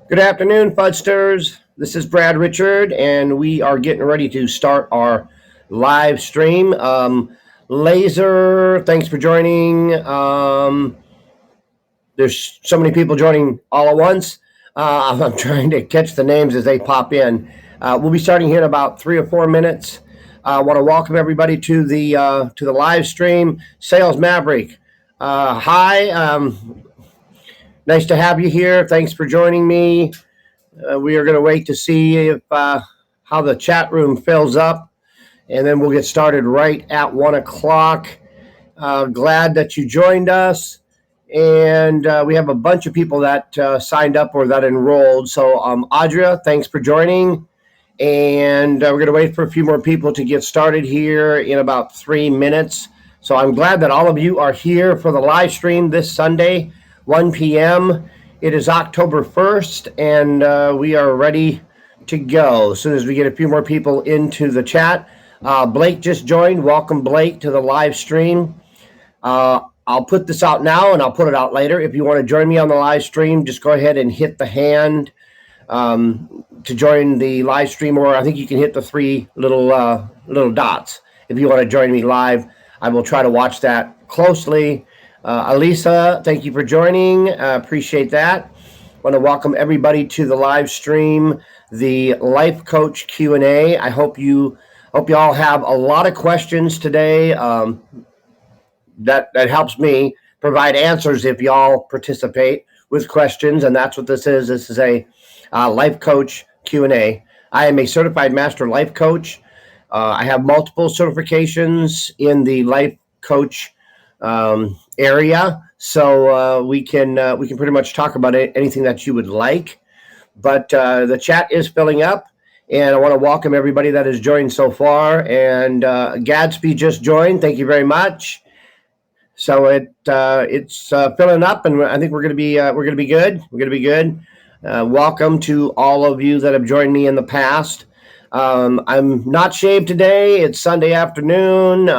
Good afternoon, Fudsters. This is Brad Richard, and we are getting ready to start our live stream. Laser, thanks for joining. There's so many people joining all at once. I'm trying to catch the names as they pop in. We'll be starting here in about 3 or 4 minutes. I want to welcome everybody to the live stream. Sales Maverick, hi. Nice to have you here. Thanks for joining me. We are going to wait to see if how the chat room fills up, and then we'll get started right at 1 o'clock. Glad that you joined us, and we have a bunch of people that signed up or that enrolled. So, Audra, thanks for joining, and we're going to wait for a few more people to get started here in about 3 minutes. So, I'm glad that all of you are here for the live stream this Sunday, 1 p.m. It is October 1st, and we are ready to go as soon as we get a few more people into the chat. Blake just joined. Welcome, Blake, to the live stream. I'll put this out now, and I'll put it out later. If you want to join me on the live stream, just go ahead and hit the hand to join the live stream, or I think you can hit the three little dots if you want to join me live. I will try to watch that closely. Alisa, thank you for joining. Appreciate that. Want to welcome everybody to the live stream, the Life Coach Q&A. I hope you all have a lot of questions today. That helps me provide answers if y'all participate with questions, and that's what this is. This is a Life Coach Q&A. I am a certified master life coach. I have multiple certifications in the life coach area, so we can pretty much talk about anything that you would like. But the chat is filling up, and I want to welcome everybody that has joined so far. And Gadsby just joined. Thank you very much. So it's filling up, and I think we're going to be good. We're going to be good. Welcome to all of you that have joined me in the past. I'm not shaved today. It's Sunday afternoon.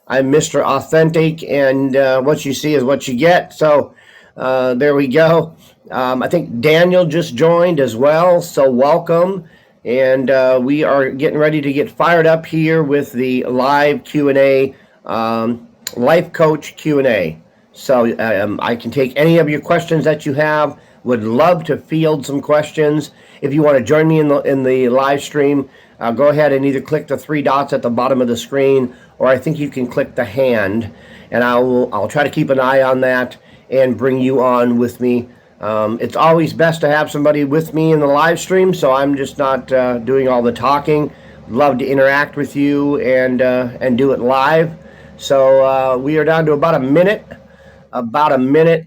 I'm Mr. Authentic, and what you see is what you get. So there we go. I think Daniel just joined as well, so welcome. And we are getting ready to get fired up here with the live Q&A, Life Coach Q&A. So I can take any of your questions that you have. Would love to field some questions. If you want to join me in the live stream, go ahead and either click the three dots at the bottom of the screen, or I think you can click the hand, and I'll try to keep an eye on that and bring you on with me. It's always best to have somebody with me in the live stream, so I'm just not doing all the talking. Love to interact with you and do it live. So we are down to about a minute,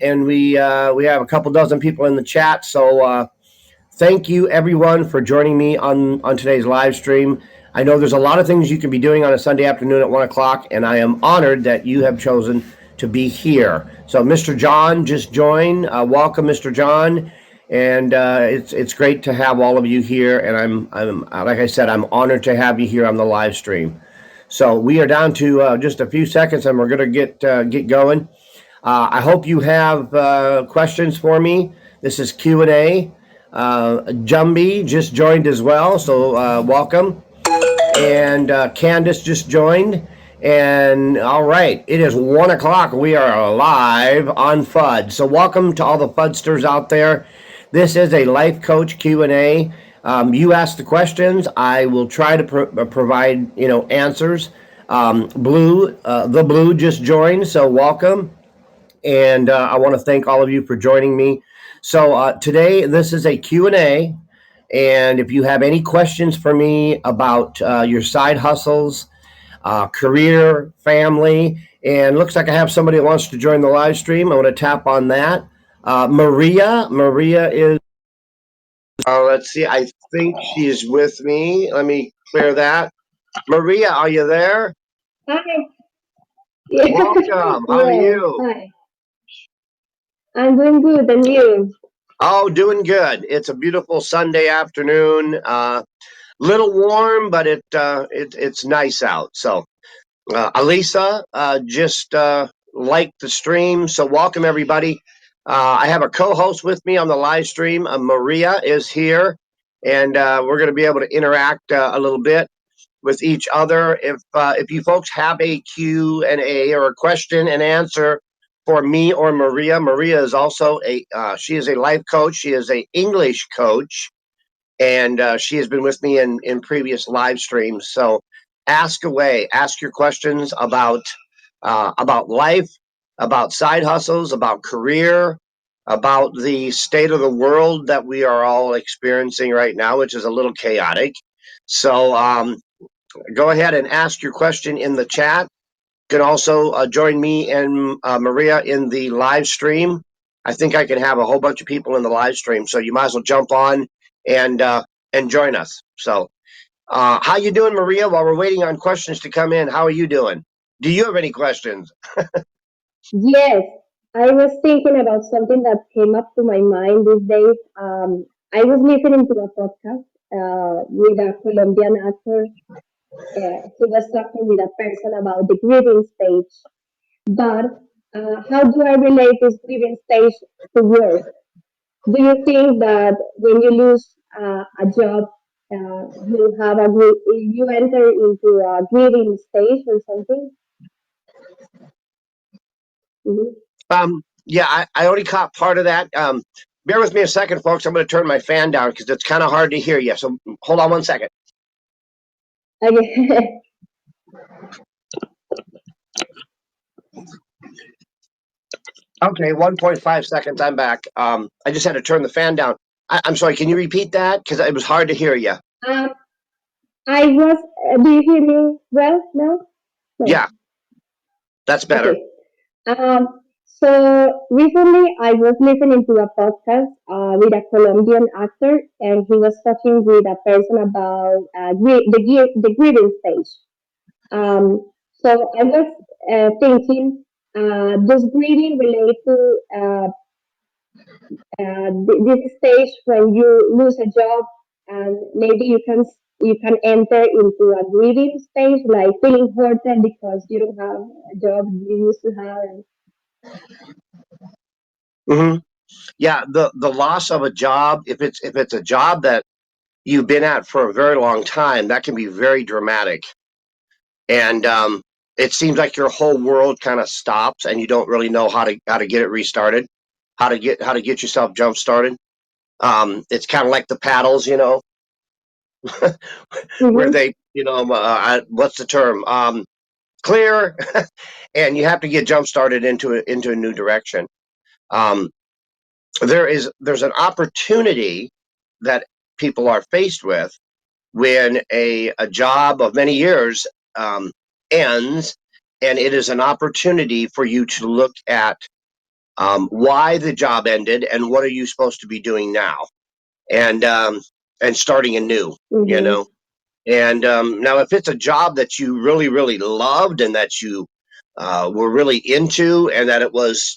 and we have a couple dozen people in the chat. So thank you everyone for joining me on today's live stream. I know there's a lot of things you can be doing on a Sunday afternoon at 1 o'clock, and I am honored that you have chosen to be here. So Mr. John just joined. Welcome, Mr. John. And it's great to have all of you here. And I'm like I said, I'm honored to have you here on the live stream. So we are down to just a few seconds, and we're going to get going. I hope you have questions for me. This is Q&A. Jumby just joined as well, so welcome. And Candace just joined. And all right, it is 1 o'clock. We are live on FUD. So welcome to all the FUDsters out there. This is a Life Coach Q&A. You ask the questions. I will try to provide answers. The Blue just joined, so welcome. And I want to thank all of you for joining me. So today, this is a Q&A. And if you have any questions for me about your side hustles, career, family, and looks like I have somebody that wants to join the live stream. I want to tap on that. Maria is, let's see, I think she's with me. Let me clear that. Maria, are you there? Hi. Yeah. Welcome. How are you? Hi. I'm doing good, and you? Oh, doing good. It's a beautiful Sunday afternoon. Little warm, but it's nice out. So, Alisa just liked the stream. So, welcome everybody. I have a co-host with me on the live stream. Maria is here, and we're going to be able to interact a little bit with each other. If you folks have a Q&A or a question and answer for me or Maria, Maria is also she is a life coach. She is a English coach, and she has been with me in previous live streams. So ask away, ask your questions about life, about side hustles, about career, about the state of the world that we are all experiencing right now, which is a little chaotic. So go ahead and ask your question in the chat. You can also join me and Maria in the live stream. I think I can have a whole bunch of people in the live stream, so you might as well jump on and join us. So, how you doing, Maria? While we're waiting on questions to come in, how are you doing? Do you have any questions? Yes, I was thinking about something that came up to my mind these days. I was listening to a podcast with a Colombian actor. He was talking with a person about the grieving stage. But how do I relate this grieving stage to work? Do you think that when you lose a job, you enter into a grieving stage or something? Mhm. Yeah, I only caught part of that. Bear with me a second, folks. I'm going to turn my fan down because it's kind of hard to hear you. So hold on one second. Okay. Okay, 1.5 seconds. I'm back. I just had to turn the fan down. I'm sorry. Can you repeat that? Because it was hard to hear you. um, I was. Do you hear me well now? No. Yeah, that's better. Okay. So recently I was listening to a podcast with a Colombian actor, and he was talking with a person about the grieving stage. So I was thinking, does grieving relate to this stage when you lose a job, and maybe you can enter into a grieving stage, like feeling hurted because you don't have a job you used to have. Hmm. Yeah, the loss of a job, if it's a job that you've been at for a very long time, that can be very dramatic. And it seems like your whole world kind of stops, and you don't really know how to get it restarted, how to get yourself jump started. It's kind of like the paddles, where Mm-hmm. they, what's the term? Clear, and you have to get jump started into a new direction. Um, there's an opportunity that people are faced with when a job of many years um, ends, and it is an opportunity for you to look at why the job ended and what are you supposed to be doing now, and starting anew. You Mm-hmm. know, and now if it's a job that you really really loved and that you were really into, and that it was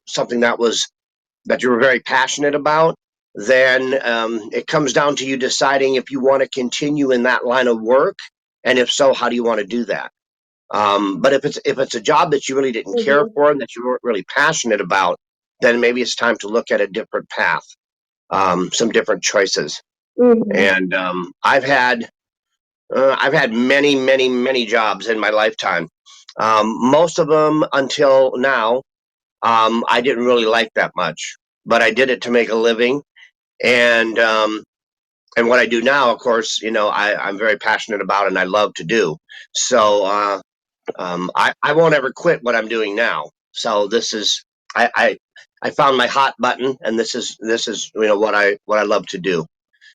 something that you were very passionate about, then it comes down to you deciding if you want to continue in that line of work, and if so, how do you want to do that? But if it's a job that you really didn't care Mm-hmm. for and that you weren't really passionate about, then maybe it's time to look at a different path, some different choices. Mm-hmm. And I've had many, many, many jobs in my lifetime. Most of them until now, I didn't really like that much, but I did it to make a living. And what I do now, of course, I'm very passionate about and I love to do. So I won't ever quit what I'm doing now. So this is I found my hot button, and this is what I love to do.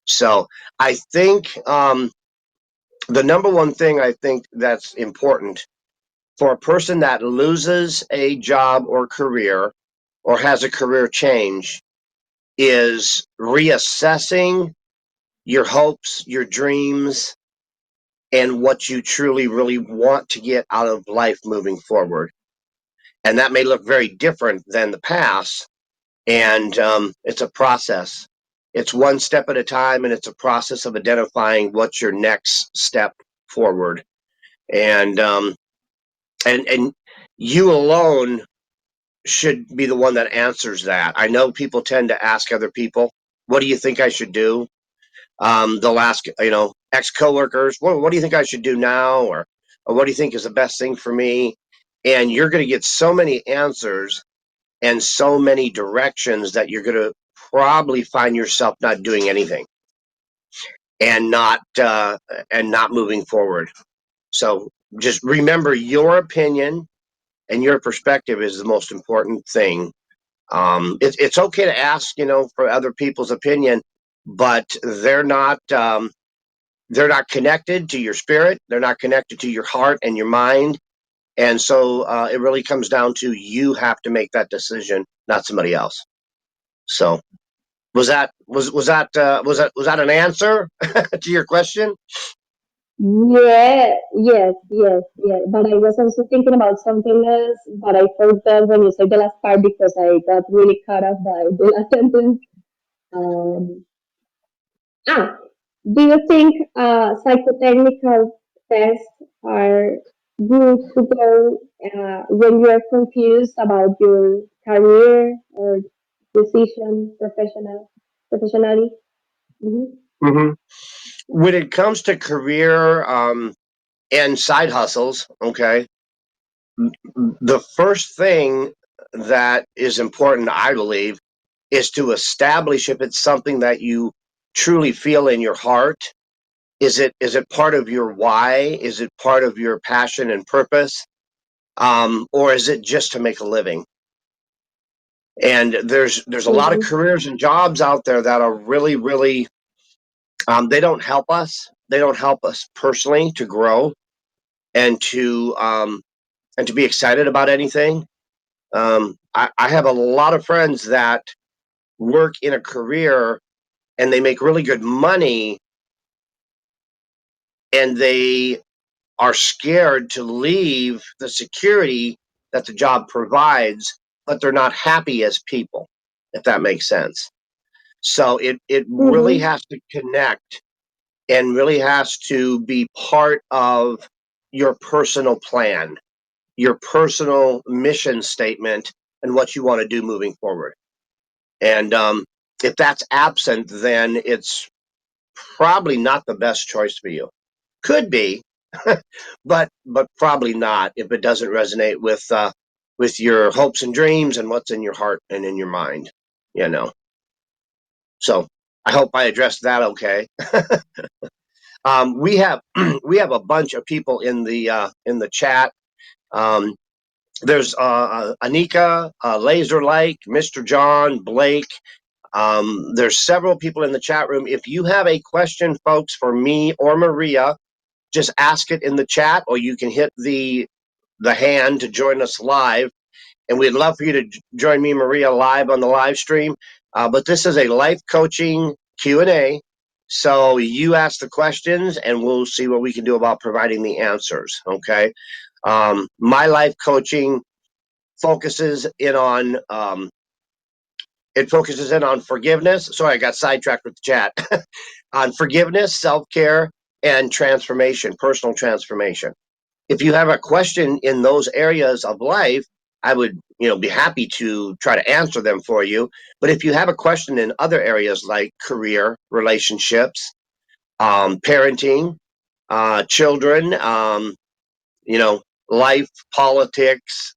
So I think the number one thing I think that's important for a person that loses a job or career or has a career change is reassessing your hopes, your dreams, and what you truly, really want to get out of life moving forward. And that may look very different than the past. And it's a process. It's one step at a time, and it's a process of identifying what's your next step forward. And and you alone. should be the one that answers that. I know people tend to ask other people, "What do you think I should do?" They'll ask, ex coworkers, what do you think I should do now? Or what do you think is the best thing for me? And you're going to get so many answers and so many directions that you're going to probably find yourself not doing anything and not moving forward. So just remember your opinion and your perspective is the most important thing. It's okay to ask, for other people's opinion, but they're not connected to your spirit. They're not connected to your heart and your mind. And so it really comes down to you have to make that decision, not somebody else. So was that an answer to your question? Yeah, yes, yes, yes. But I was also thinking about something else, but I forgot when you said the last part because I got really caught up by the last sentence. Um, ah, do you think psychotechnical tests are good to go when you are confused about your career or decision professionally? Hmm. Hmm. When it comes to career and side hustles, okay, the first thing that is important, I believe, is to establish if it's something that you truly feel in your heart. Is it part of your why? Is it part of your passion and purpose? Or is it just to make a living? And there's a lot of Hmm. careers and jobs out there that are really, really they don't help us. They don't help us personally to grow and to be excited about anything. I have a lot of friends that work in a career and they make really good money and they are scared to leave the security that the job provides, but they're not happy as people, if that makes sense. So it really Hmm. has to connect and really has to be part of your personal plan, your personal mission statement, and what you want to do moving forward. And if that's absent, then it's probably not the best choice for you. Could be, but probably not if it doesn't resonate with your hopes and dreams and what's in your heart and in your mind. You know. So I hope I addressed that okay. We have we have a bunch of people in the chat. Um, there's Anika, Laser Like, Mr. John, Blake. There's several people in the chat room. If you have a question, folks, for me or Maria, just ask it in the chat, or you can hit the hand to join us live. And we'd love for you to join me and Maria live on the live stream. But this is a life coaching Q&A. So you ask the questions, and we'll see what we can do about providing the answers. Okay. My life coaching focuses in on forgiveness. Sorry, I got sidetracked with the chat. On forgiveness, self care, and transformation, personal transformation. If you have a question in those areas of life, I would, be happy to try to answer them for you. But if you have a question in other areas like career, relationships, parenting, children, you know, life, politics,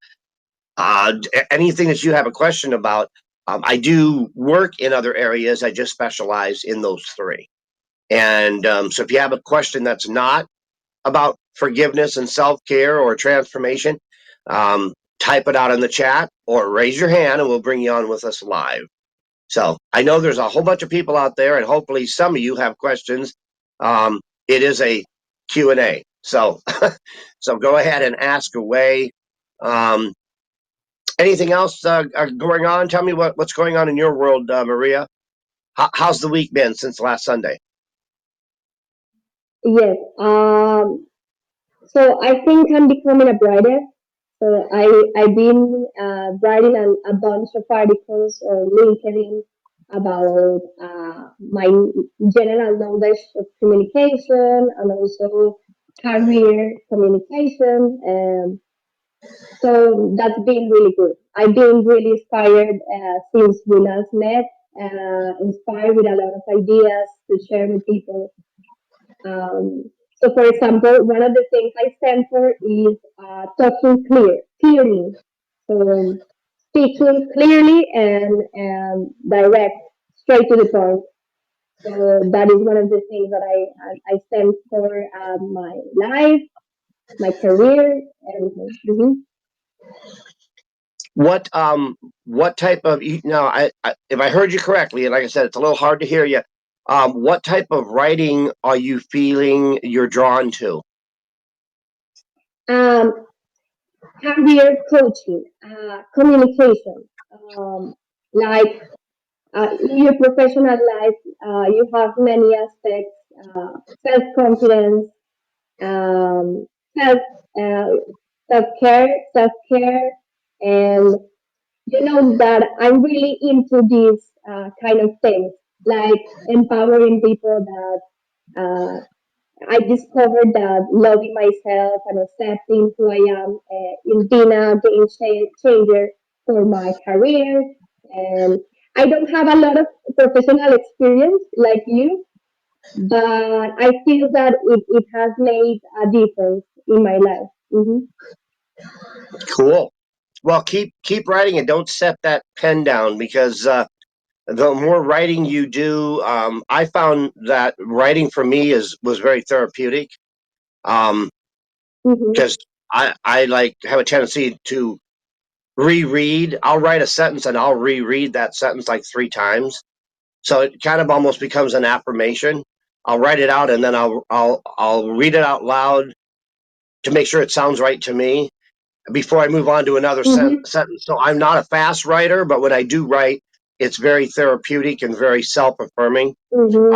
anything that you have a question about, I do work in other areas. I just specialize in those three. And so if you have a question that's not about forgiveness and self care or transformation, type it out in the chat or raise your hand and we'll bring you on with us live. So I know there's a whole bunch of people out there, and hopefully some of you have questions. It is a Q&A. So, so go ahead and ask away. Um, anything else going on? Tell me what's going on in your world, Maria. How's the week been since last Sunday? Yes. So I think I'm becoming a writer. So I've been writing a bunch of articles on LinkedIn about my general knowledge of communication and also career communication. So that's been really good. I've been really inspired since we last met. Inspired with a lot of ideas to share with people. So, for example, one of the things I stand for is talking clearly. So, speaking clearly and direct, straight to the point. So that is one of the things that I stand for my life, my career, everything. What type of now? If I heard you correctly, and like I said, it's a little hard to hear you. What type of writing are you feeling you're drawn to? Um, Career coaching, communication, like in your professional life, you have many aspects, self confidence, um, self uh, self care, and you know that I'm really into these kind of things, like empowering people that I discovered that loving myself and accepting who I am is been a changer for my career. And I don't have a lot of professional experience like you, but I feel that it has made a difference in my life. Cool. Well, keep writing and don't set that pen down because the more writing you do, I found that writing for me is was very therapeutic. Um, Hmm. because I like have a tendency to reread. I'll write a sentence and I'll reread that sentence like 3 times. So it kind of almost becomes an affirmation. I'll write it out and then I'll read it out loud to make sure it sounds right to me before I move on to another Hmm. sentence. So I'm not a fast writer, but when I do write, it's very therapeutic and very self affirming Hmm.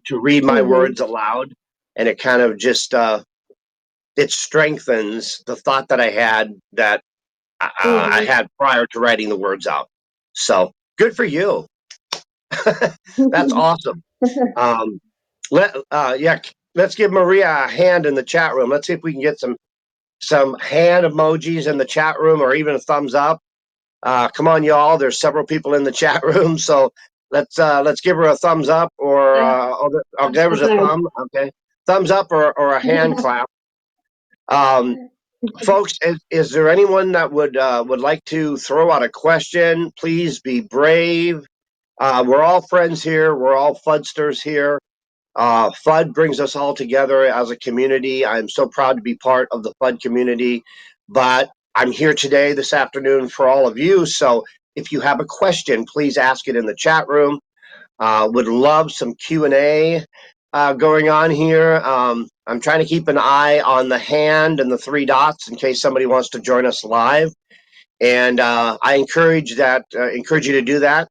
to read my Hmm. words aloud, and it kind of just it strengthens the thought that I had that I Hmm. had prior to writing the words out. So good for you. That's awesome. Um, yeah, let's give Maria a hand in the chat room. Let's see if we can get some hand emojis in the chat room or even a thumbs up. Come on, y'all. There's several people in the chat room, so let's give her a thumbs up or I, I'll give her a I, thumb. Okay, thumbs up or a hand clap. Folks, is there anyone that would like to throw out a question? Please be brave. We're all friends here. We're all Fudsters here. FUD brings us all together as a community. I'm so proud to be part of the FUD community, but I'm here today, this afternoon, for all of you. So if you have a question, please ask it in the chat room. Would love some Q&A going on here. I'm trying to keep an eye on the hand and the 3 dots in case somebody wants to join us live. And I encourage you to do that.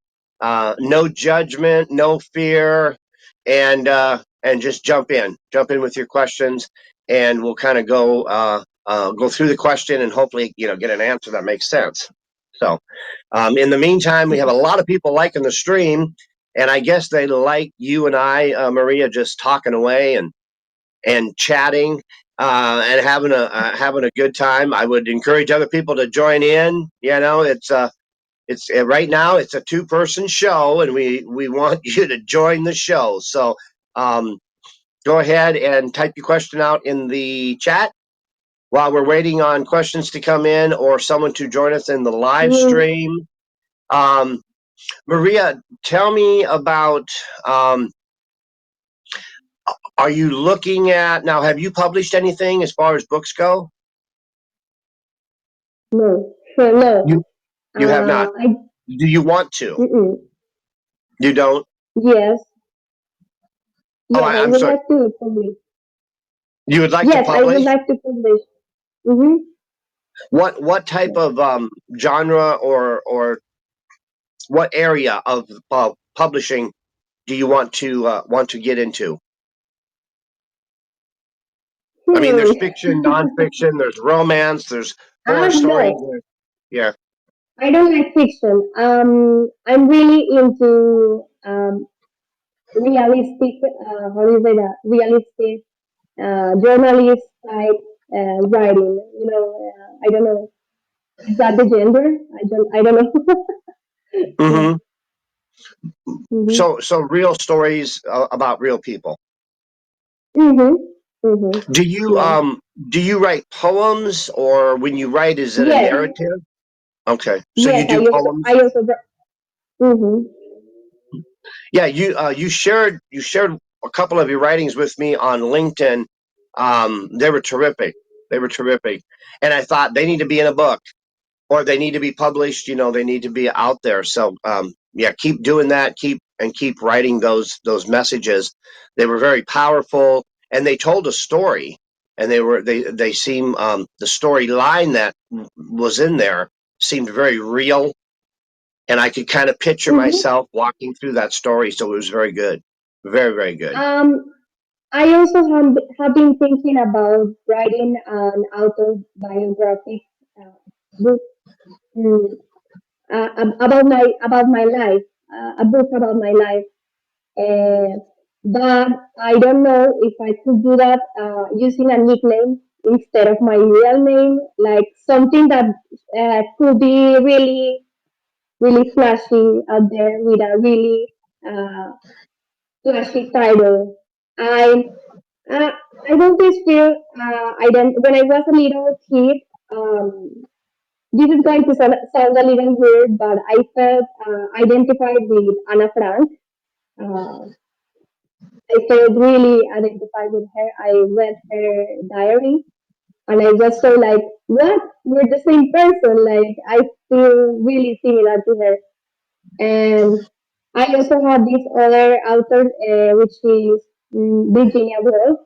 No judgment, no fear, and just jump in with your questions, and we'll kind of go through the question and hopefully get an answer that makes sense. So, in the meantime, we have a lot of people liking the stream, and I guess they like you and I, Maria, just talking away and chatting and having a good time. I would encourage other people to join in. It's right now it's a 2-person show, and we want you to join the show. So um, go ahead and type your question out in the chat while we're waiting on questions to come in or someone to join us in the live Mhm. stream. Um, Maria, tell me about. Are you looking at now? Have you published anything as far as books go? No, sure, no. You you have not. I, Do you want to? mm-mm. You don't. Yes, Oh, yes, I I'm would sorry. like to publish. You would like to Yes, I would publish? like to publish. Mm-hmm. What type of genre or what area of publishing do you want to get into? I mean, Hmm. there's fiction, nonfiction, there's romance, there's horror stories. No, Yeah. I don't like fiction. I'm really into realistic, how do you say that? Realistic journalist type writing. I don't know. Is that the gender? I don't know. Yeah. Hmm. Mhm. So real stories about real people. Mhm. Mhm. Do you Yeah. um do you write poems, or when you write, is it a Yes. narrative? Okay, so you Yes. I do also. poems. I also. Mhm. Yeah, you shared a couple of your writings with me on LinkedIn. They were terrific. They were terrific, and I thought they need to be in a book, or they need to be published. They need to be out there. So yeah, keep doing that. Keep writing those messages. They were very powerful, and they told a story. And they seem, the storyline that was in there seemed very real, and I could kind of picture Mhm. myself walking through that story. So it was very good, very very good. Um. I also have been thinking about writing an autobiographic book, mm, about my life, a book about my life. Uh, but I don't know if I could do that using a nickname instead of my real name, like something that could be really, really flashy out there with a really uh, flashy title. I uh, I always feel when I was a little kid. This is going to sound a little weird, but I felt identified with Anna Frank. Uh, I felt really identified with her. I read her diary, and I just felt like, what? We're the same person. Like, I feel really similar to her. And I also have this other author, which is Virginia Woolf.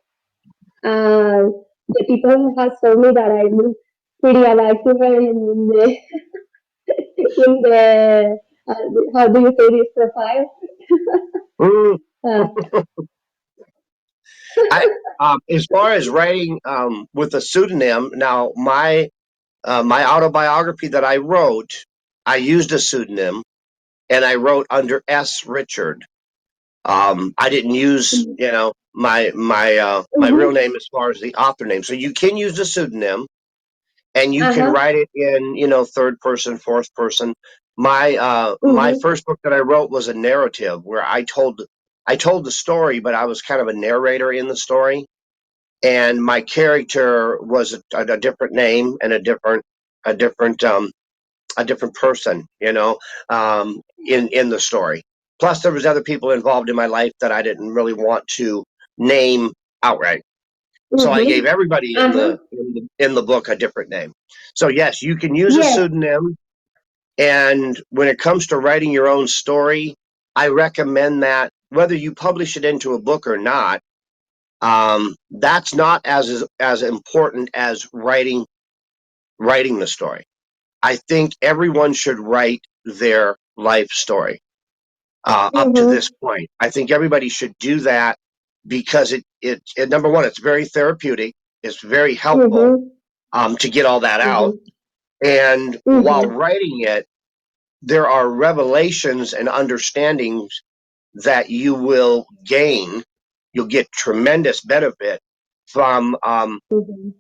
The people have told me that I look pretty alike to her in the in the how do you say this profile? Mm, Uh, I As far as writing with a pseudonym, now my autobiography that I wrote, I used a pseudonym, and I wrote under S. Richard. I didn't use, my real mhm, name as far as the author name. So you can use a pseudonym, and you can uh-huh, write it in, third person, fourth person. My mhm, first book that I wrote was a narrative where I told the story, but I was kind of a narrator in the story, and my character was a different name and a different a different person, in the story. Plus, there was other people involved in my life that I didn't really want to name outright. So I gave mhm, everybody in uh-huh, the book a different name. So yes, you can use a yes, pseudonym, and when it comes to writing your own story, I recommend that whether you publish it into a book or not, that's not as important as writing the story. I think everyone should write their life story up to this mhm, point. I think everybody should do that because it number one, it's very therapeutic. It's very helpful mhm, to get all that out. mhm, And while mhm, writing it, there are revelations and understandings that you will gain. You'll get tremendous benefit from mhm.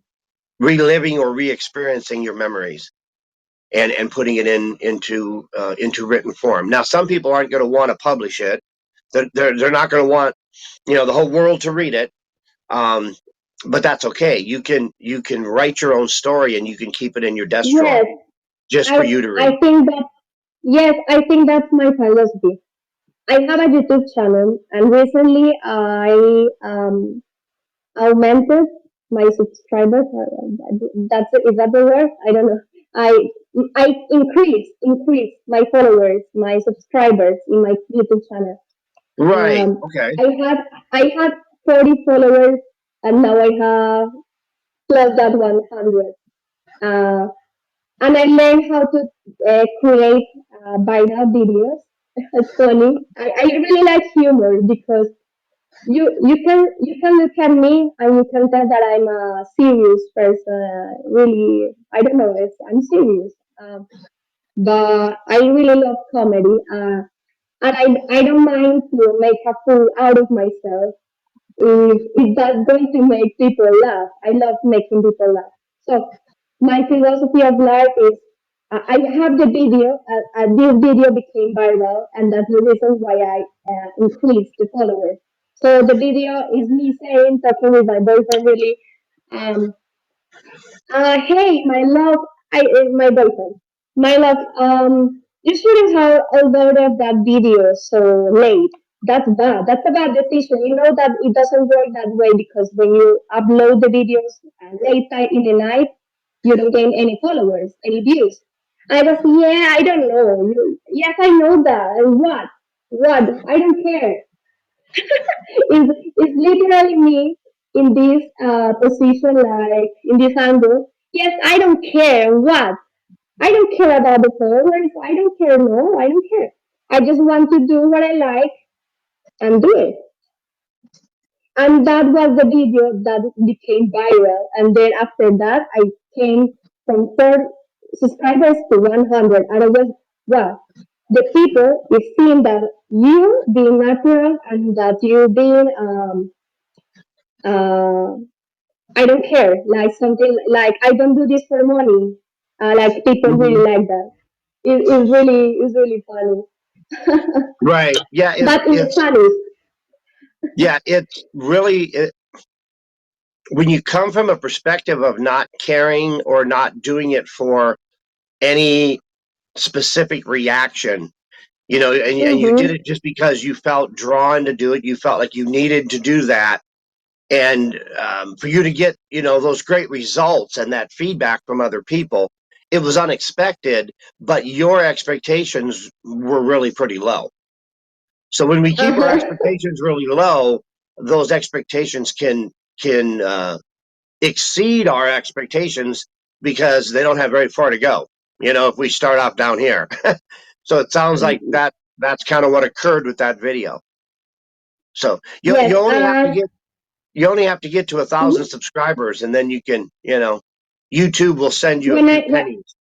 reliving or re-experiencing your memories, and putting it into written form. Now, some people aren't going to want to publish it. They're not going to want, the whole world to read it. Um, but that's okay. You can write your own story, and you can keep it in your desk drawer Yes, just I for you to I read. think that yes, I think that's my philosophy. I have a YouTube channel, and recently I augmented my subscribers. That's is that the word? I don't know. I I increased my followers, my subscribers in my YouTube channel. Right. Um, Okay. I had 40 followers, and now I have plus that 100. Uh, and I learned how to create viral videos. It's funny. I really like humor because you can look at me and you can tell that I'm a serious person. Really, I don't know if I'm serious. But I really love comedy, and I don't mind to make a fool out of myself if that's going to make people laugh. I love making people laugh. So my philosophy of life is I have the video. This video became viral, and that's the reason why I increased the followers. So the video is me saying, talking with my boyfriend, really. Um, hey, my love, my boyfriend, my love. You shouldn't have uploaded that video so late. That's bad. That's a bad decision. You know that it doesn't work that way because when you upload the videos late night in the night, you don't gain any followers, any views. I was, yeah, I don't know. Yes, I know that. And what? What? I don't care. It's literally me in this position, like in this angle. Yes, I don't care. What? I don't care about the followers. I don't care. No, I don't care. I just want to do what I like and do it. And that was the video that became viral. And then after that, I came from 4 subscribers to 100. And I was, wow, the people is seeing that you being natural and that you being, uh, I don't care, like something like I don't do this for money. Like people really Mhm. like that. It's really funny. Right. Yeah. But in It's Spanish, yeah. It's really when you come from a perspective of not caring or not doing it for any specific reaction, and you did mm-hmm, it just because you felt drawn to do it. You felt like you needed to do that. And for you to get, those great results and that feedback from other people, it was unexpected, but your expectations were really pretty low. So when we keep our uh-huh. expectations really low, those expectations can exceed our expectations because they don't have very far to go. If we start off down here, so it sounds like that's kind of what occurred with that video. So you Yes, you only have to get to 1,000 mhm. subscribers, and then you can, YouTube will send you a when few I pennies.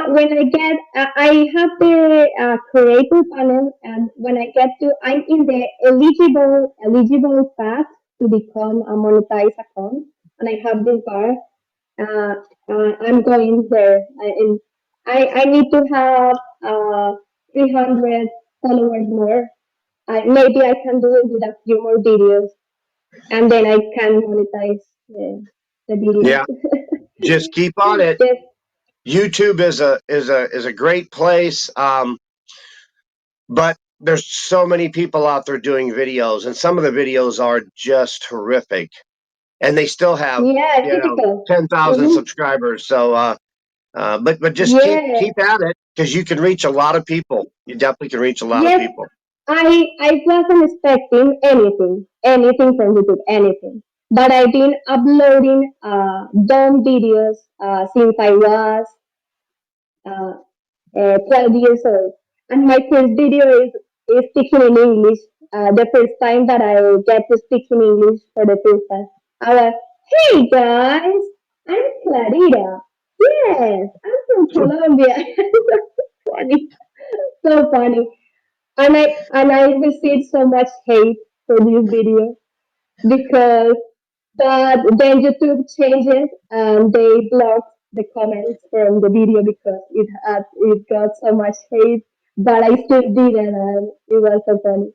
when I get, I have the creator panel, and when I get to, I'm in the eligible path to become a monetized account, and I have this bar. Uh, I'm going there, and I need to have 300 followers more. Maybe I can do it with a few more videos, and then I can monetize the videos. Yeah, just keep on it. Yes, YouTube is a great place, but there's so many people out there doing videos, and some of the videos are just horrific, and they still have, yeah, typical. 10,000 Mm-hmm. subscribers. So, but just Yeah, keep at it because you can reach a lot of people. You definitely can reach a lot of yes. people. I wasn't expecting anything from YouTube, anything. But I've been uploading dumb videos since I was uh, 12 years old. And my first video is speaking in English. The first time that I get to speak in English for the first time. I was, hey guys, I'm Clarita. Yes, I'm from Colombia. So funny, so funny. And I received so much hate for this video because but then YouTube changes and they blocked the comments from the video because it got so much hate. But I still did it and it was so funny.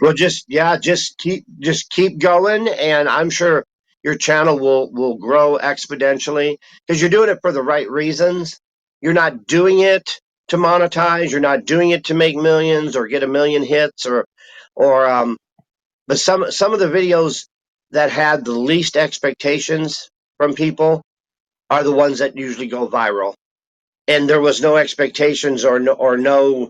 Well, just keep going, and I'm sure your channel will grow exponentially because you're doing it for the right reasons. You're not doing it to monetize. You're not doing it to make millions or get a million hits or. But some of the videos that had the least expectations from people are the ones that usually go viral, and there was no expectations or no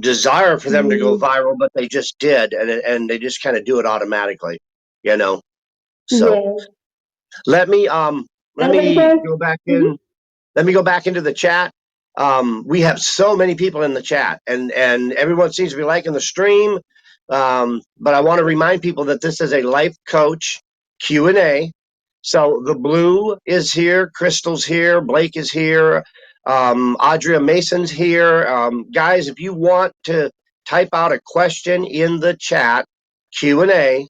desire for them to go Mm, viral, but they just did, and they just kind of do it automatically, you know. So yes. let me um let And when me there's go back mhm, in. Let me go back into the chat. We have so many people in the chat, and everyone seems to be liking the stream. But I want to remind people that this is a life coach Q&A. So the blue is here, Crystal's here, Blake is here, Audria Mason's here. Guys, if you want to type out a question in the chat, Q&A,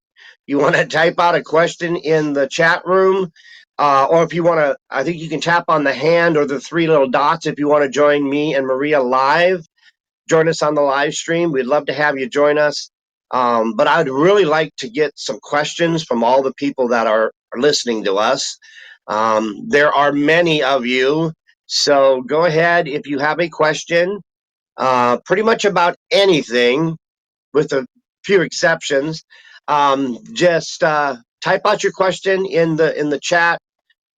you want to type out a question in the chat room, or if you want to, I think you can tap on the hand or the three little dots if you want to join me and Maria live. Join us on the live stream. We'd love to have you join us. But I'd really like to get some questions from all the people that are listening to us. There are many of you. So go ahead if you have a question, pretty much about anything, with a few exceptions. Just type out your question in the chat,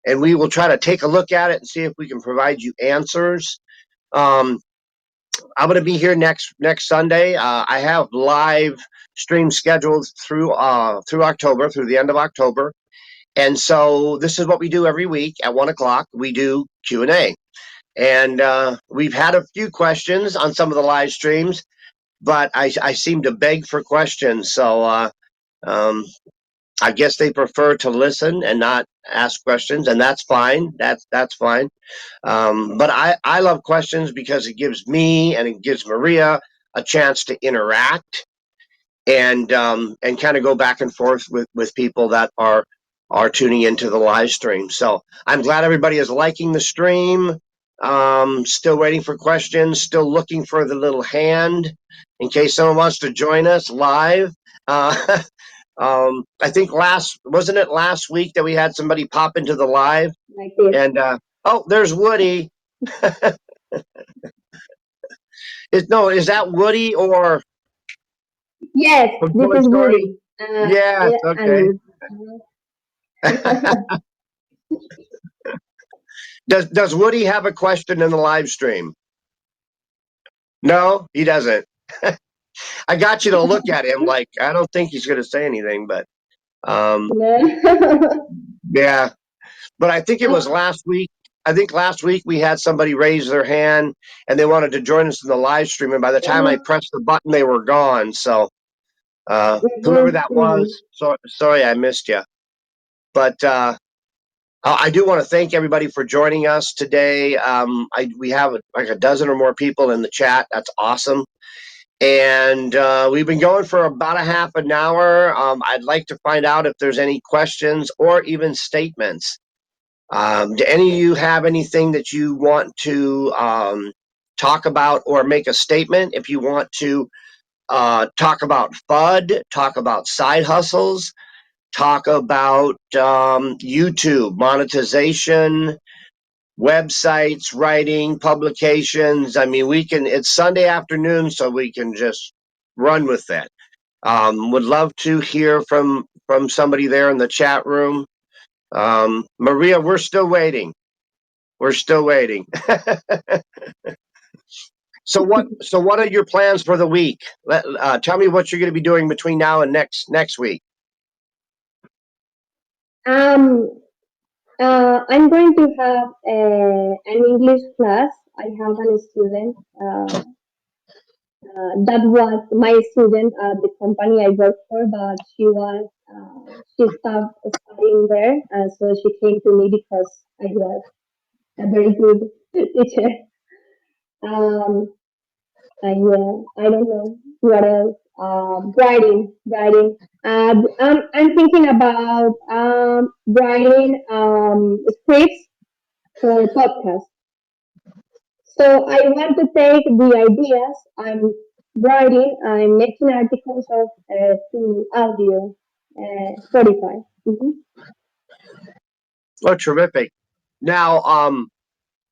and we will try to take a look at it and see if we can provide you answers. Um, I'm going to be here next Sunday. I have live stream scheduled through October, through the end of October, and so this is what we do every week at 1:00. We do Q&A, and we've had a few questions on some of the live streams, but I seem to beg for questions, so I guess they prefer to listen and not ask questions, and that's fine. That's fine. But I love questions because it gives me and it gives Maria a chance to interact and kind of go back and forth with people that are tuning into the live stream. So I'm glad everybody is liking the stream. Still waiting for questions. Still looking for the little hand in case someone wants to join us live. Uh, I think wasn't it last week that we had somebody pop into the live? Like this. And oh, there's Woody. Is that Woody or Yes, from this Toy is Story? Woody. Yes, Yeah, okay. Does Woody have a question in the live stream? No, he doesn't. I got you to look at him like I don't think he's going to say anything, but yeah. But I think it was last week. I think last week we had somebody raise their hand and they wanted to join us in the live stream, and by the time I pressed the button, they were gone. So whoever that was, sorry I missed you. But I do want to thank everybody for joining us today. We have like a dozen or more people in the chat. That's awesome. And we've been going for about a half an hour. I'd like to find out if there's any questions or even statements. Do any of you have anything that you want to talk about or make a statement? If you want to talk about FUD, talk about side hustles, talk about YouTube, monetization, websites, writing, publications. I mean, it's Sunday afternoon, so we can just run with it. Would love to hear from somebody there in the chat room. Maria, we're still waiting. We're still waiting. So what are your plans for the week? Tell me what you're going to be doing between now and next week. I'm going to have an English class. I have a student that was my student at the company I work for, but she stopped studying there, so she came to me because I was a very good teacher. Um, I don't know what else. Writing. I'm thinking about writing scripts for podcasts. So I want to take the ideas I'm making articles of to audio, Spotify. Oh, terrific! Now,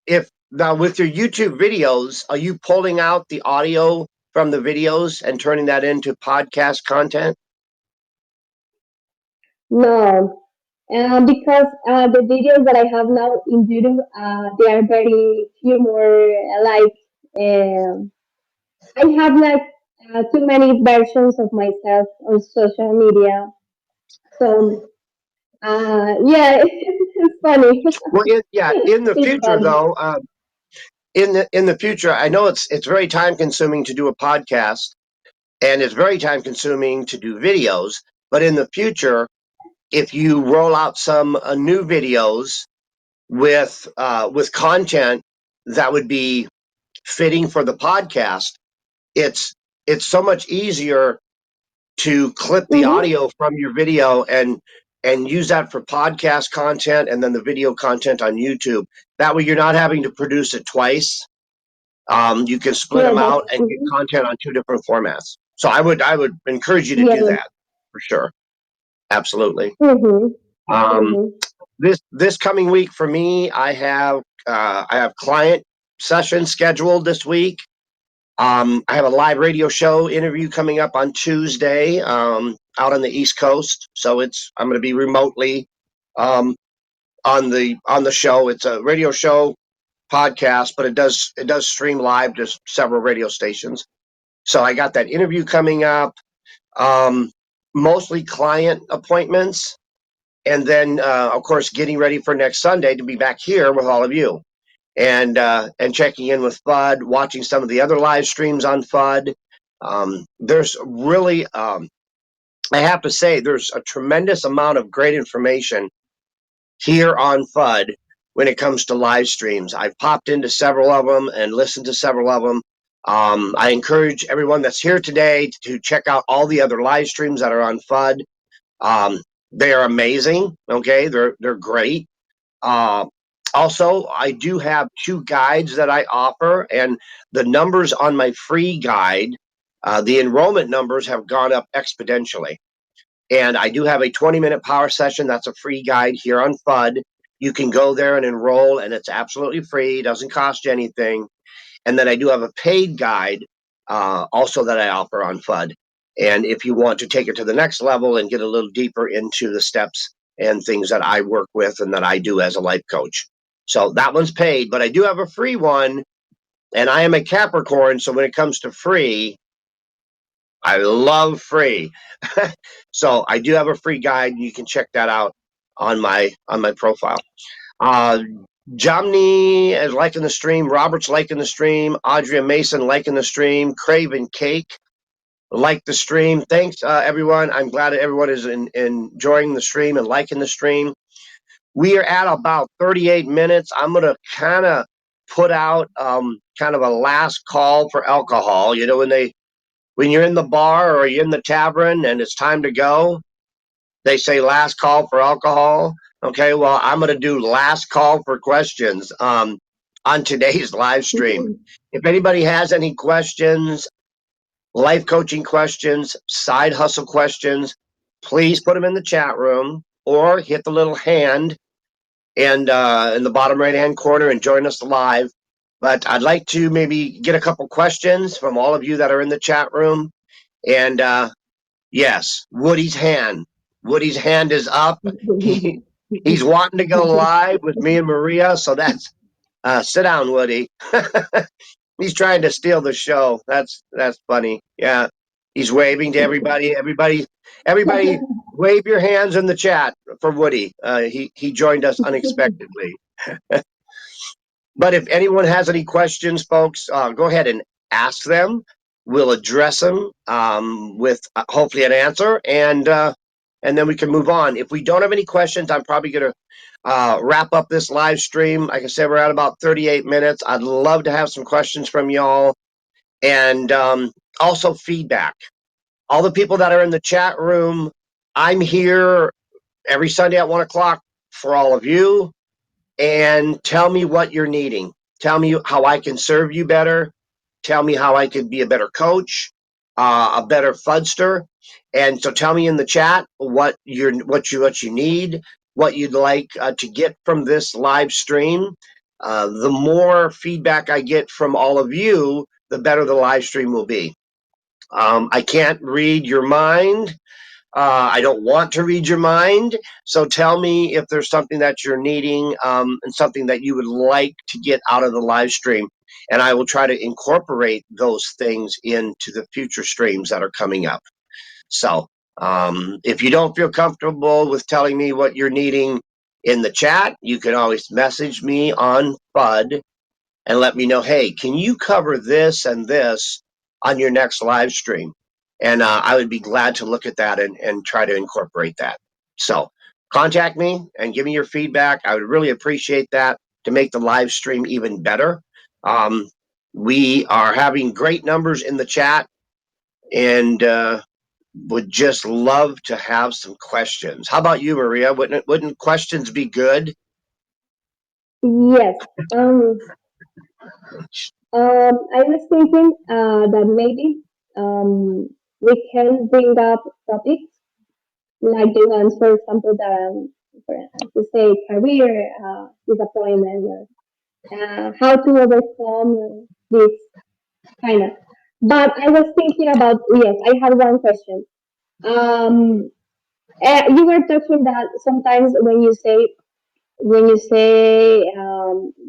if now with your YouTube videos, are you pulling out the audio from the videos and turning that into podcast content? No, because the videos that I have now in YouTube, they are very humor like. Um I have like too many versions of myself on social media, so yeah, it's funny. Well, in the It's future funny. though, in the future, I know it's very time consuming to do a podcast, and it's very time consuming to do videos. But in the future, if you roll out some new videos with content that would be fitting for the podcast, it's so much easier to clip the Mm-hmm. audio from your video and and use that for podcast content and then the video content on YouTube. That way you're not having to produce it twice. You can split Yeah, them that's out and get content on 2 different formats. So I would encourage you to do yeah. that for sure. Absolutely. Mm-hmm. Um, Mm-hmm. this coming week for me, I have client sessions scheduled this week. I have a live radio show interview coming up on Tuesday out on the East Coast. So I'm going to be remotely um, on the show. It's a radio show podcast, but it does stream live to several radio stations. So I got that interview coming up. Um, Mostly client appointments, and then of course getting ready for next Sunday to be back here with all of you and checking in with FUD, watching some of the other live streams on FUD. There's really, I have to say, there's a tremendous amount of great information here on FUD when it comes to live streams. I've popped into several of them and listened to several of them. I encourage everyone that's here today to check out all the other live streams that are on FUD. Um, they are amazing. Okay, they're great. Uh, Also, I do have 2 guides that I offer, and the numbers on my free guide, the enrollment numbers have gone up exponentially. And I do have a 20-minute power session. That's a free guide here on FUD. You can go there and enroll, and it's absolutely free. It doesn't cost you anything. And then I do have a paid guide also that I offer on FUD. And if you want to take it to the next level and get a little deeper into the steps and things that I work with and that I do as a life coach. So that one's paid, but I do have a free one. And I am a Capricorn. So when it comes to free, I love free. So I do have a free guide. You can check that out on my profile. Uh, Jomny is liking the stream. Robert's liking the stream. Audrey Mason liking the stream. Craven Cake like the stream. Thanks, everyone. I'm glad that everyone is enjoying the stream and liking the stream. We are at about 38 minutes. I'm going to kind of put out kind of a last call for alcohol. You know, when you're in the bar or you're in the tavern and it's time to go, they say last call for alcohol. Okay, well, I'm going to do last call for questions on today's live stream. If anybody has any questions, life coaching questions, side hustle questions, please put them in the chat room or hit the little hand and in the bottom right hand corner and join us live. But I'd like to maybe get a couple questions from all of you that are in the chat room. And yes, Woody's hand. Woody's hand is up. He's wanting to go live with me and Maria. So that's sit down, Woody. He's trying to steal the show. That's funny. Yeah. He's waving to everybody. Everybody wave your hands in the chat for Woody. He joined us unexpectedly. But if anyone has any questions, folks, go ahead and ask them. We'll address them with hopefully an answer, and then we can move on. If we don't have any questions, I'm probably going to wrap up this live stream. Like I said, we're at about 38 minutes. I'd love to have some questions from y'all, and also feedback. All the people that are in the chat room, I'm here every Sunday at 1 o'clock for all of you. And tell me what you're needing. Tell me how I can serve you better. Tell me how I could be a better coach, a better fudster. And so tell me in the chat what you need, what you'd like to get from this live stream. The more feedback I get from all of you, the better the live stream will be. I can't read your mind. I don't want to read your mind. So tell me if there's something that you're needing and something that you would like to get out of the live stream. And I will try to incorporate those things into the future streams that are coming up. So if you don't feel comfortable with telling me what you're needing in the chat, you can always message me on FUD and let me know, hey, can you cover this and this on your next live stream? And I would be glad to look at that and try to incorporate that. So contact me and give me your feedback. I would really appreciate that to make the live stream even better. We are having great numbers in the chat, and would just love to have some questions. How about you, Maria? Wouldn't questions be good? Yes. I was thinking that maybe we can bring up topics like the ones, for example, that to say career disappointment, how to overcome this kind of. But I was thinking about, yes, I had one question. Um, you were talking that sometimes when you say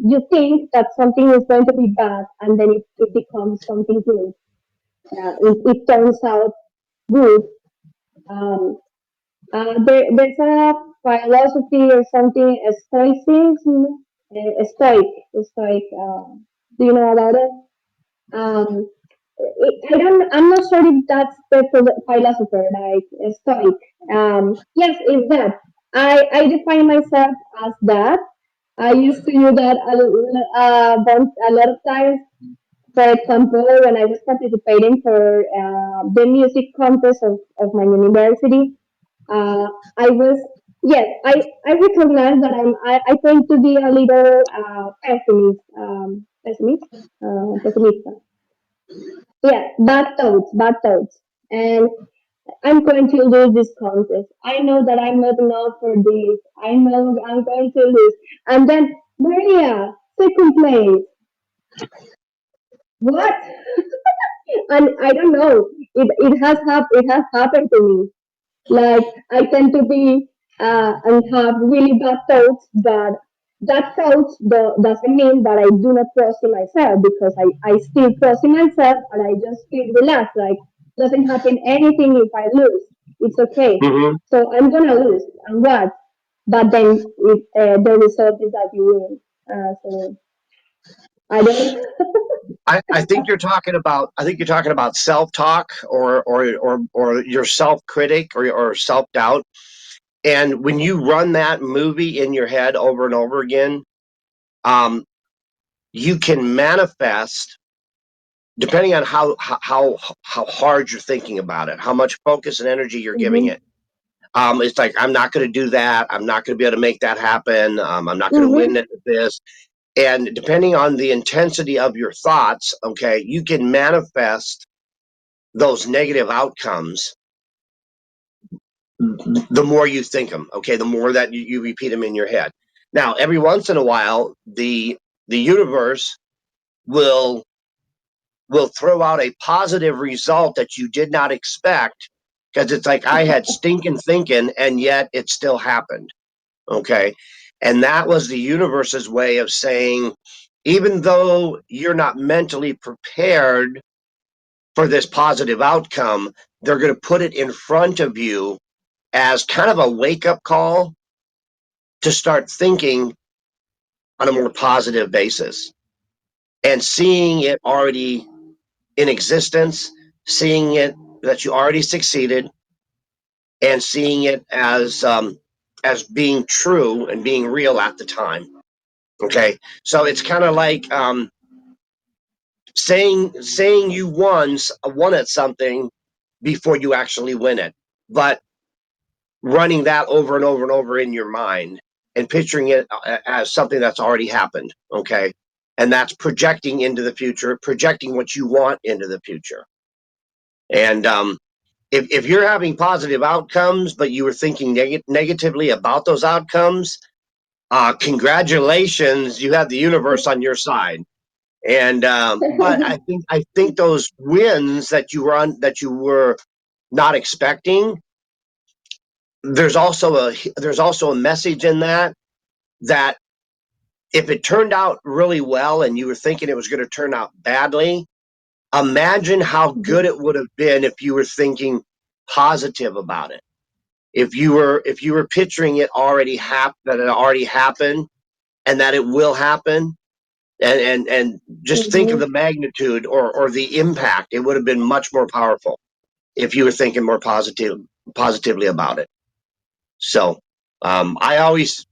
you think that something is going to be bad and then it becomes something good. It turns out good. Um, there's a philosophy or something, a stoicism, a stoic. Do you know about it? Um, I'm not sure if that's the philosopher, like a stoic. Yes, it's that. I define myself as that. I used to use that a lot of times. For example, when I was participating for the music contest of my university, uh, I was yes, I recognize that I tend to be a little pessimist. Yeah, bad thoughts, and I'm going to lose this contest. I know that I'm not enough for this. I know I'm going to lose, and then Maria, second place. What? And I don't know. It has happened to me. Like I tend to be and have really bad thoughts, but that thoughts doesn't mean that I do not trust in myself because I still trust in myself and I just feel relaxed. Like doesn't happen anything if I lose. It's okay. Mm-hmm. So I'm gonna lose and what? But then the result is that you win. So I don't. I think you're talking about. I think you're talking about self talk or your self critic or self doubt. And when you run that movie in your head over and over again, um, you can manifest depending on how hard you're thinking about it, how much focus and energy you're giving Mhm. it. It's like I'm not going to do that. I'm not going to be able to make that happen. I'm not going to win Mhm. at this. And depending on the intensity of your thoughts, okay, you can manifest those negative outcomes the more you think them. Okay, the more that you repeat them in your head. Now, every once in a while, the universe will will throw out a positive result that you did not expect because it's like I had stinking thinking and yet it still happened. Okay. And that was the universe's way of saying, even though you're not mentally prepared for this positive outcome, they're going to put it in front of you as kind of a wake up call to start thinking on a more positive basis and seeing it already in existence, seeing it that you already succeeded, and seeing it as being true and being real at the time. Okay, so it's kind of like saying you won at something before you actually win it, but running that over and over and over in your mind and picturing it as something that's already happened. Okay, and that's projecting into the future, projecting what you want into the future, and if you're having positive outcomes, but you were thinking negatively about those outcomes, congratulations, you have the universe on your side. And but I think those wins that you were not expecting, there's also a message in that if it turned out really well and you were thinking it was going to turn out badly, imagine how good it would have been if you were thinking positive about it. If you were picturing it that it already happened and that it will happen, and just think of Mhm. the magnitude or the impact, it would have been much more powerful if you were thinking more positively about it. So I always,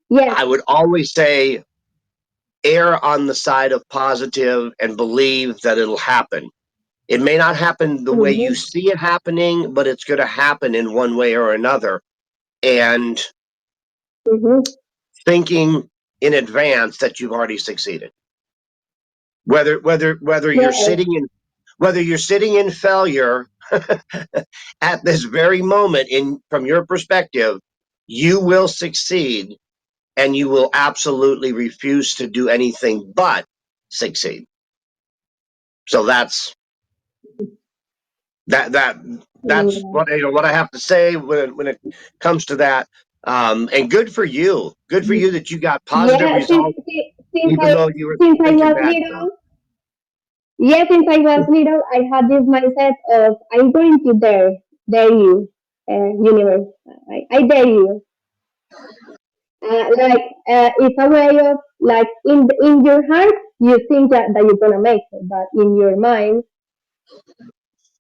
Yes. I would always say err on the side of positive and believe that it'll happen. It may not happen the way you see it happening, but it's going to happen in one way or another. And thinking in advance that you've already succeeded. Whether you're sitting in failure at this very moment from your perspective, you will succeed, and you will absolutely refuse to do anything but succeed. So that's what I have to say when it comes to that. And good for you. Good for you that you got positive results, even though you were thinking bad stuff. Since I was little, I had this mindset of I'm going to dare you, universe. I dare you. It's a way of like in your heart you think that you're gonna make it, but in your mind,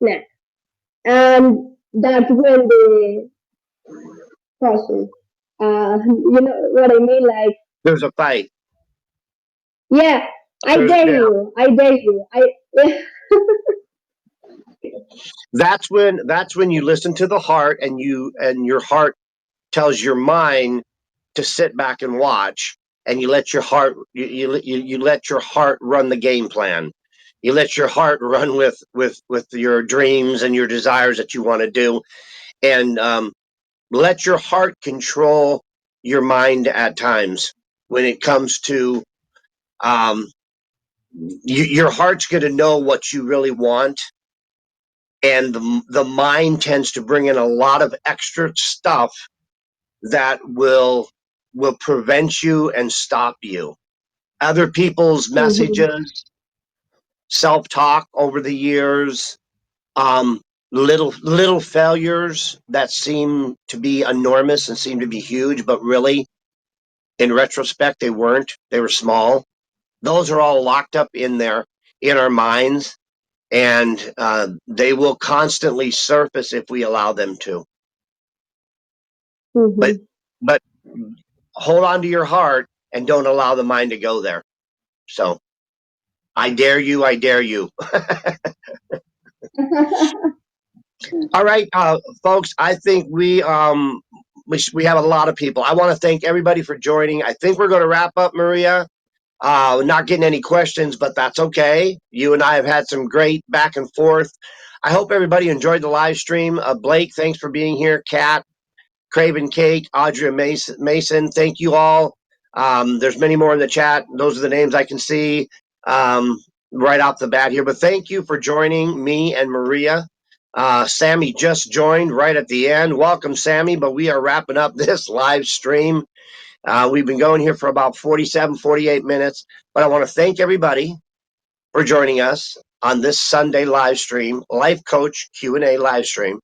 nah. And that's when the process. You know what I mean? Like, There's a fight. yeah, I dare you. I dare you. That's when you listen to the heart, and your heart tells your mind to sit back and watch, and you let your heart you let your heart run the game plan. You let your heart run with your dreams and your desires that you want to do, and let your heart control your mind at times when it comes to your heart's going to know what you really want, and the mind tends to bring in a lot of extra stuff that will prevent you and stop you. Other people's messages, self-talk over the years, little failures that seem to be enormous and seem to be huge, but really, in retrospect, they weren't. They were small. Those are all locked up in there in our minds, and they will constantly surface if we allow them to. But but hold on to your heart and don't allow the mind to go there. So I dare you. I dare you. All right, folks. I think we have a lot of people. I want to thank everybody for joining. I think we're going to wrap up, Maria. Not getting any questions, but that's okay. You and I have had some great back and forth. I hope everybody enjoyed the live stream. Blake, thanks for being here. Kat, Craven Kate, Audrey Mason, thank you all. There's many more in the chat. Those are the names I can see right off the bat here. But thank you for joining me and Maria. Sammy just joined right at the end. Welcome, Sammy. But we are wrapping up this live stream. We've been going here for about 47, 48 minutes. But I want to thank everybody for joining us on this Sunday live stream, Life Coach Q&A live stream.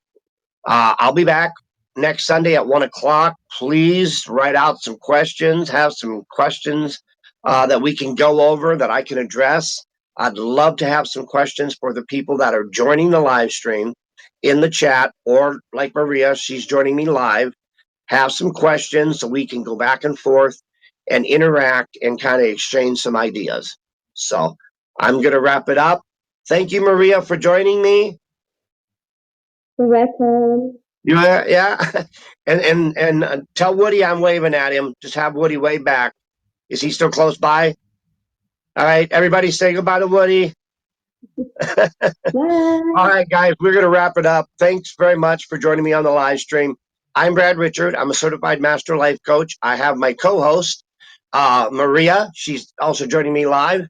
I'll be back next Sunday at 1 o'clock. Please write out some questions, have some questions that we can go over that I can address. I'd love to have some questions for the people that are joining the live stream in the chat, or like Maria, she's joining me live. Have some questions so we can go back and forth and interact and kind of exchange some ideas. So I'm going to wrap it up. Thank you, Maria, for joining me. You're welcome. Yeah. And tell Woody I'm waving at him. Just have Woody wave back. Is he still close by? All right, everybody say goodbye to Woody. All right, guys, we're going to wrap it up. Thanks very much for joining me on the live stream. I'm Brad Richard. I'm a certified master life coach. I have my co-host, Maria. She's also joining me live.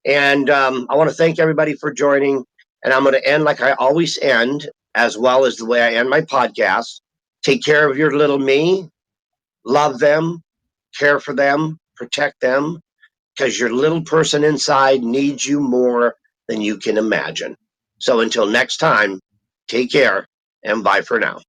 And I want to thank everybody for joining. And I'm going to end like I always end, as well as the way I end my podcast. Take care of your little me. Love them. Care for them. Protect them. Because your little person inside needs you more than you can imagine. So until next time, take care and bye for now.